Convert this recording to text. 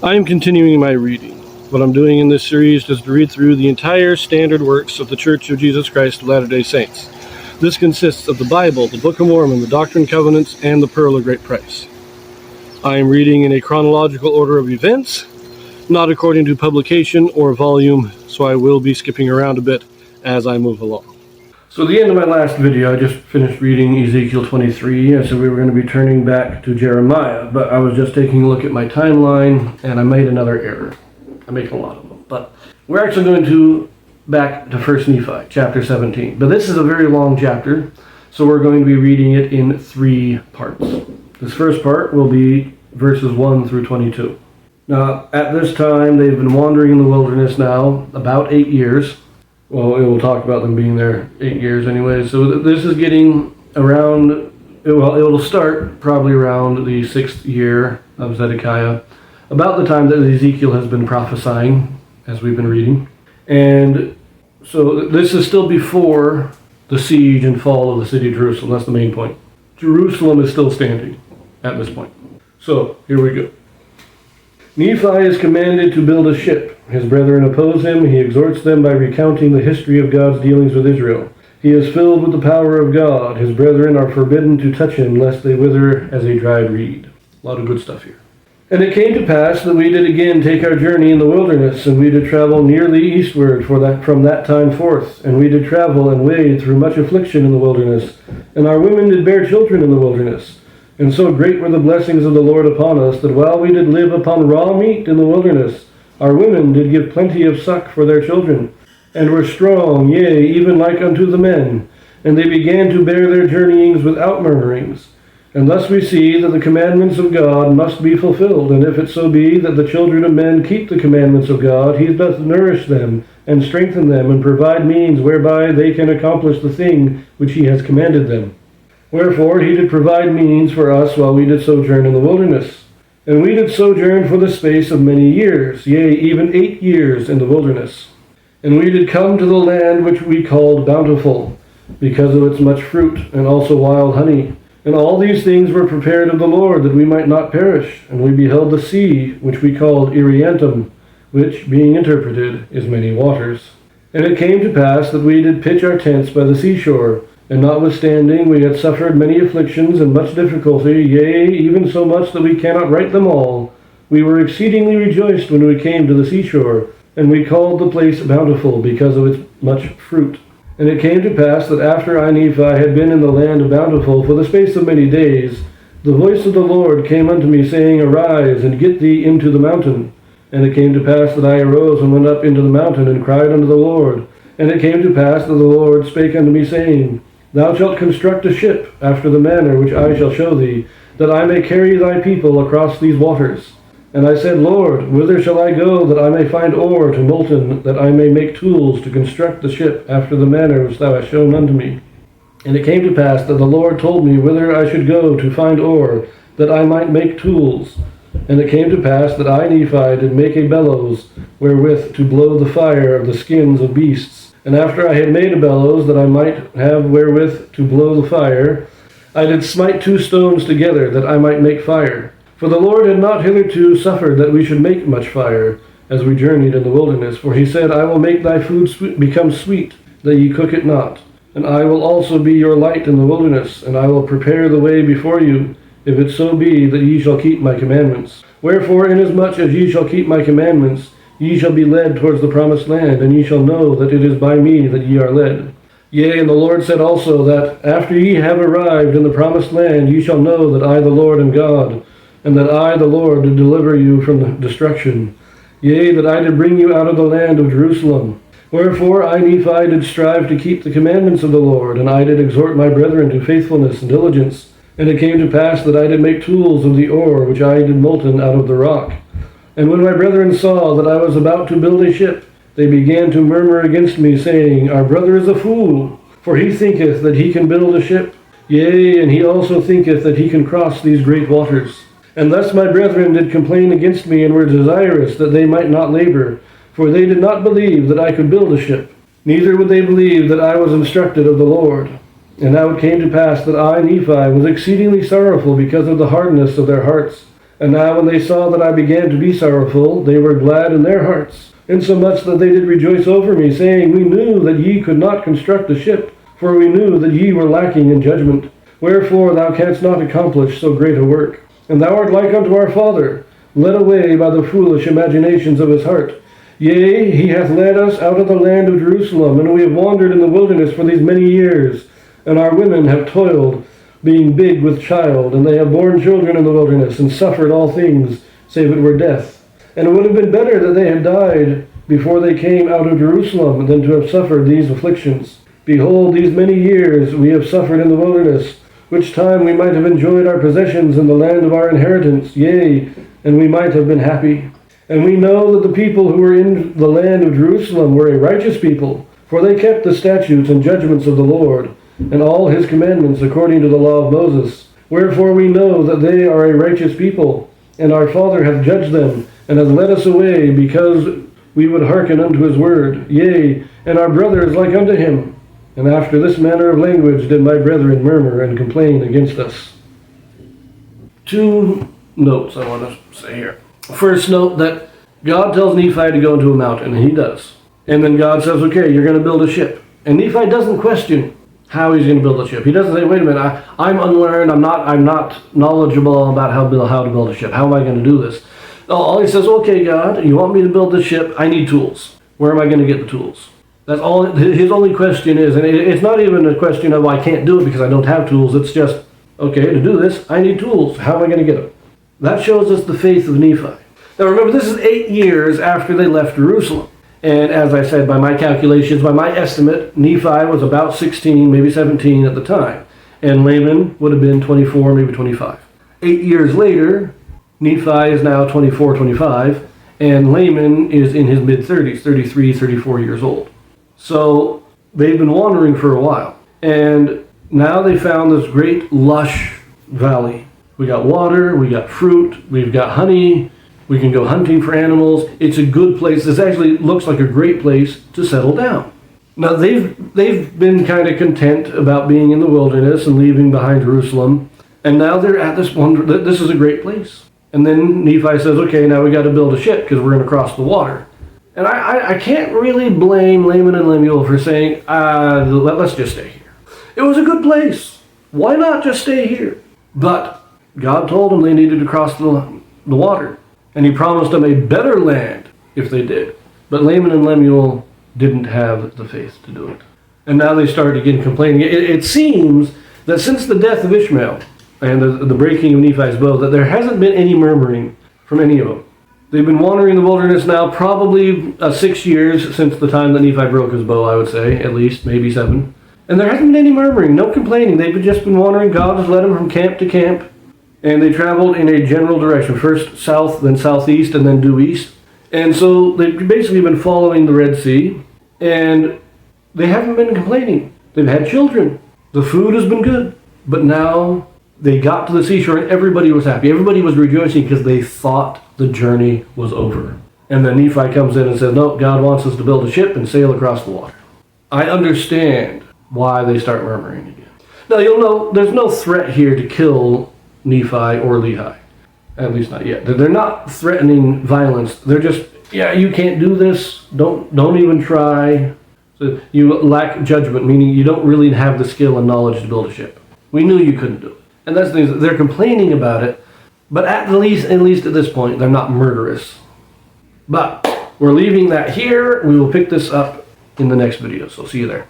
I am continuing my reading. What I'm doing in this series is to read through the entire standard works of the Church of Jesus Christ of Latter-day Saints. This consists of the Bible, the Book of Mormon, the Doctrine and Covenants, and the Pearl of Great Price. I am reading in a chronological order of events, not according to publication or volume, so I will be skipping around a bit as I move along. So at the end of my last video, I just finished reading Ezekiel 23. I said we were going to be turning back to Jeremiah, but I was just taking a look at my timeline, and I made another error. I make a lot of them. But we're actually going to back to 1 Nephi, chapter 17. But this is a very long chapter, so we're going to be reading it in 3 parts. This first part will be verses 1 through 22. Now, at this time, they've been wandering in the wilderness now about 8 years. Well, it will talk about them being there 8 years anyway. So this is getting around, well, it will start probably around the 6th year of Zedekiah, about the time that Ezekiel has been prophesying, as we've been reading. And so this is still before the siege and fall of the city of Jerusalem. That's the main point. Jerusalem is still standing at this point. So, here we go. Nephi is commanded to build a ship. His brethren oppose him. He exhorts them by recounting the history of God's dealings with Israel. He is filled with the power of God. His brethren are forbidden to touch him, lest they wither as a dried reed. A lot of good stuff here. And it came to pass that we did again take our journey in the wilderness, and we did travel nearly eastward from that time forth. And we did travel and wade through much affliction in the wilderness. And our women did bear children in the wilderness. And so great were the blessings of the Lord upon us, that while we did live upon raw meat in the wilderness, our women did give plenty of suck for their children, and were strong, yea, even like unto the men. And they began to bear their journeyings without murmurings. And thus we see that the commandments of God must be fulfilled. And if it so be that the children of men keep the commandments of God, he doth nourish them, and strengthen them, and provide means whereby they can accomplish the thing which he has commanded them. Wherefore he did provide means for us while we did sojourn in the wilderness. And we did sojourn for the space of many years, yea, even 8 years in the wilderness. And we did come to the land which we called Bountiful, because of its much fruit, and also wild honey. And all these things were prepared of the Lord, that we might not perish. And we beheld the sea, which we called Iriantum, which, being interpreted, is many waters. And it came to pass that we did pitch our tents by the seashore. And notwithstanding we had suffered many afflictions and much difficulty, yea, even so much that we cannot write them all, we were exceedingly rejoiced when we came to the seashore, and we called the place Bountiful, because of its much fruit. And it came to pass that after I, Nephi, had been in the land of Bountiful for the space of many days, the voice of the Lord came unto me, saying, Arise, and get thee into the mountain. And it came to pass that I arose and went up into the mountain, and cried unto the Lord. And it came to pass that the Lord spake unto me, saying, Thou shalt construct a ship after the manner which I shall show thee, that I may carry thy people across these waters. And I said, Lord, whither shall I go, that I may find ore to molten, that I may make tools to construct the ship after the manner which thou hast shown unto me? And it came to pass that the Lord told me whither I should go to find ore, that I might make tools. And it came to pass that I, Nephi, did make a bellows, wherewith to blow the fire of the skins of beasts. And after I had made a bellows, that I might have wherewith to blow the fire, I did smite 2 stones together, that I might make fire. For the Lord had not hitherto suffered that we should make much fire, as we journeyed in the wilderness. For he said, I will make thy food become sweet, that ye cook it not. And I will also be your light in the wilderness, and I will prepare the way before you, if it so be that ye shall keep my commandments. Wherefore, inasmuch as ye shall keep my commandments, ye shall be led towards the promised land, and ye shall know that it is by me that ye are led. Yea, and the Lord said also that, after ye have arrived in the promised land, ye shall know that I the Lord am God, and that I the Lord did deliver you from destruction. Yea, that I did bring you out of the land of Jerusalem. Wherefore I, Nephi, did strive to keep the commandments of the Lord, and I did exhort my brethren to faithfulness and diligence. And it came to pass that I did make tools of the ore which I did molten out of the rock. And when my brethren saw that I was about to build a ship, they began to murmur against me, saying, Our brother is a fool, for he thinketh that he can build a ship. Yea, and he also thinketh that he can cross these great waters. And thus my brethren did complain against me, and were desirous that they might not labor, for they did not believe that I could build a ship, neither would they believe that I was instructed of the Lord. And now it came to pass that I, Nephi, was exceedingly sorrowful because of the hardness of their hearts. And now when they saw that I began to be sorrowful, they were glad in their hearts, insomuch that they did rejoice over me, saying, We knew that ye could not construct the ship, for we knew that ye were lacking in judgment. Wherefore thou canst not accomplish so great a work. And thou art like unto our father, led away by the foolish imaginations of his heart. Yea, he hath led us out of the land of Jerusalem, and we have wandered in the wilderness for these many years. And our women have toiled, being big with child, and they have borne children in the wilderness, and suffered all things, save it were death. And it would have been better that they had died before they came out of Jerusalem, than to have suffered these afflictions. Behold, these many years we have suffered in the wilderness, which time we might have enjoyed our possessions in the land of our inheritance, yea, and we might have been happy. And we know that the people who were in the land of Jerusalem were a righteous people, for they kept the statutes and judgments of the Lord, and all his commandments according to the law of Moses. Wherefore we know that they are a righteous people, and our Father hath judged them, and hath led us away, because we would hearken unto his word. Yea, and our brothers like unto him. And after this manner of language did my brethren murmur and complain against us. 2 notes I want to say here. First, note that God tells Nephi to go into a mountain, and he does. And then God says, okay, you're going to build a ship. And Nephi doesn't question how he's going to build a ship. He doesn't say, wait a minute, I'm unlearned, I'm not knowledgeable about how to build a ship. How am I going to do this? All he says, okay, God, you want me to build this ship? I need tools. Where am I going to get the tools? That's all his only question is. And it's not even a question of, I can't do it because I don't have tools. It's just, okay, to do this, I need tools. How am I going to get them? That shows us the faith of Nephi. Now remember, this is 8 years after they left Jerusalem. And as I said, by my calculations, by my estimate, Nephi was about 16, maybe 17 at the time. And Laman would have been 24, maybe 25. 8 years later, Nephi is now 24, 25, and Laman is in his mid-30s, 33, 34 years old. So they've been wandering for a while. And now they found this great lush valley. We got water, we got fruit, we've got honey, we can go hunting for animals. It's a good place. This actually looks like a great place to settle down. Now they've been kind of content about being in the wilderness and leaving behind Jerusalem. And now they're at this one, this is a great place. And then Nephi says, okay, now we got to build a ship because we're going to cross the water. And I can't really blame Laman and Lemuel for saying, let's just stay here. It was a good place. Why not just stay here? But God told them they needed to cross the water. And he promised them a better land if they did. But Laman and Lemuel didn't have the faith to do it. And now they start again complaining. It seems that since the death of Ishmael and the breaking of Nephi's bow, that there hasn't been any murmuring from any of them. They've been wandering the wilderness now probably 6 years since the time that Nephi broke his bow, I would say, at least, maybe 7. And there hasn't been any murmuring, no complaining. They've just been wandering. God has led them from camp to camp. And they traveled in a general direction, first south, then southeast, and then due east. And so they've basically been following the Red Sea, and they haven't been complaining. They've had children. The food has been good. But now they got to the seashore, and everybody was happy. Everybody was rejoicing because they thought the journey was over. And then Nephi comes in and says, no, God wants us to build a ship and sail across the water. I understand why they start murmuring again. Now, you'll know there's no threat here to kill Nephi or Lehi. At least not yet. They're not threatening violence. They're just, yeah, you can't do this. Don't even try. So you lack judgment, meaning you don't really have the skill and knowledge to build a ship. We knew you couldn't do it. And that's the thing. They're complaining about it, but at least at this point, they're not murderous. But we're leaving that here. We will pick this up in the next video. So see you there.